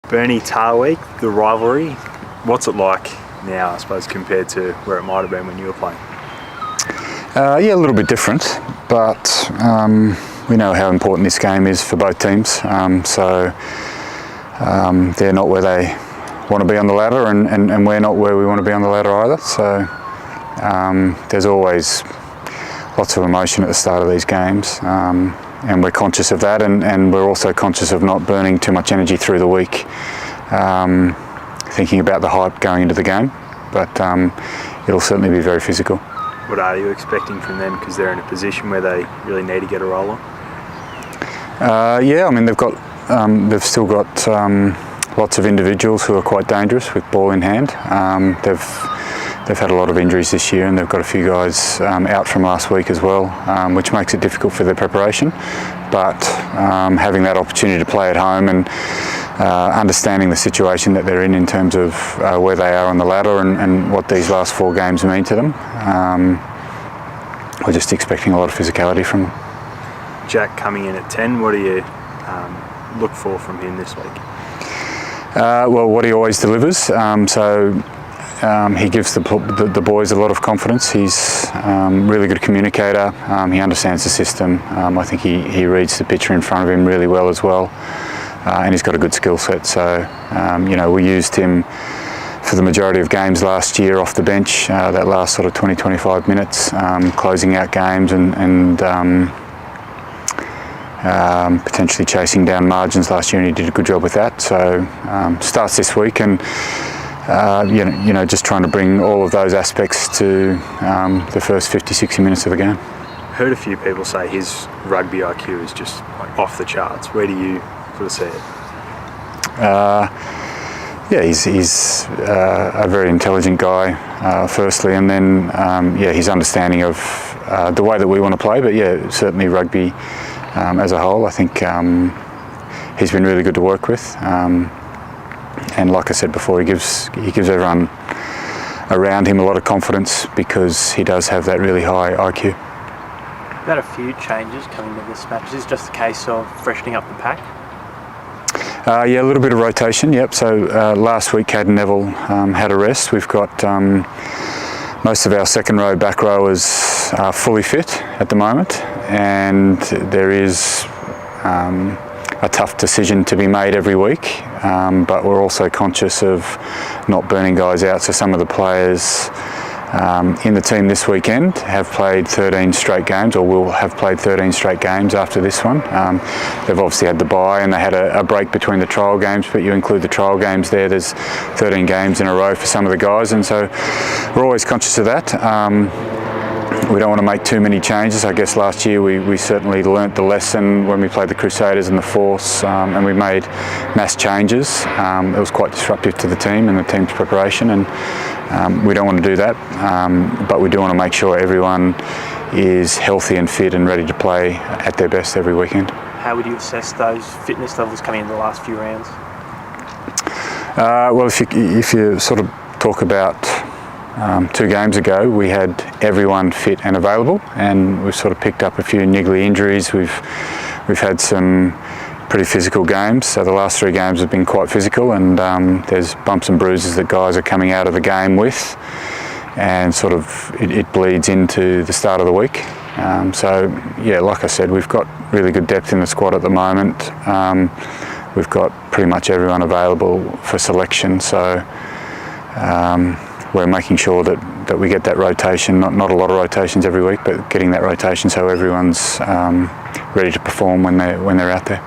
Bernie Tar Week, the rivalry, what's it like now, I suppose, compared to where it might have been when you were playing? Yeah, a little bit different, but we know how important this game is for both teams. They're not where they want to be on the ladder, and we're not where we want to be on the ladder either. So there's always lots of emotion at the start of these games, and we're conscious of that, and we're also conscious of not burning too much energy through the week, thinking about the hype going into the game. But it'll certainly be very physical. What are you expecting from them, because they're in a position where they really need to get a roll on? Yeah, I mean they've still got lots of individuals who are quite dangerous with ball in hand. They've had a lot of injuries this year, and they've got a few guys out from last week as well, which makes it difficult for their preparation. But having that opportunity to play at home and understanding the situation that they're in terms of where they are on the ladder and what these last 4 games mean to them, we're just expecting a lot of physicality from them. Jack coming in at 10, what do you look for from him this week? Well, what he always delivers. He gives the boys a lot of confidence. He's really good communicator. He understands the system. I think he reads the picture in front of him really well as well. And he's got a good skill set. So, we used him for the majority of games last year off the bench, that last sort of 20-25 minutes, closing out games and potentially chasing down margins last year, and he did a good job with that. So starts this week, and just trying to bring all of those aspects to the first 50-60 minutes of the game. Heard a few people say his rugby IQ is just off the charts. Where do you sort of see it? Yeah, he's a very intelligent guy, firstly, and then his understanding of the way that we want to play. But yeah, certainly rugby as a whole, I think he's been really good to work with. And like I said before, he gives everyone around him a lot of confidence, because he does have that really high IQ. We've had a few changes coming into this match. Is this just a case of freshening up the pack? Yeah, a little bit of rotation, yep. So last week Caden Neville had a rest. We've got most of our second row, back rowers are fully fit at the moment, and there is a tough decision to be made every week, but we're also conscious of not burning guys out. So some of the players in the team this weekend have played 13 straight games, or will have played 13 straight games after this one. They've obviously had the bye, and they had a break between the trial games, but you include the trial games there's 13 games in a row for some of the guys, and so we're always conscious of that. We don't want to make too many changes. I guess last year we certainly learnt the lesson when we played the Crusaders and the Force, and we made mass changes. It was quite disruptive to the team and the team's preparation, and we don't want to do that, but we do want to make sure everyone is healthy and fit and ready to play at their best every weekend. How would you assess those fitness levels coming in the last few rounds? Well, if you sort of talk about 2 games ago, we had everyone fit and available, and we've sort of picked up a few niggly injuries. We've had some pretty physical games, so the last 3 games have been quite physical, and there's bumps and bruises that guys are coming out of the game with, and sort of it bleeds into the start of the week. So yeah, like I said, we've got really good depth in the squad at the moment. We've got pretty much everyone available for selection, so we're making sure that we get that rotation, not a lot of rotations every week, but getting that rotation so everyone's ready to perform when they're out there.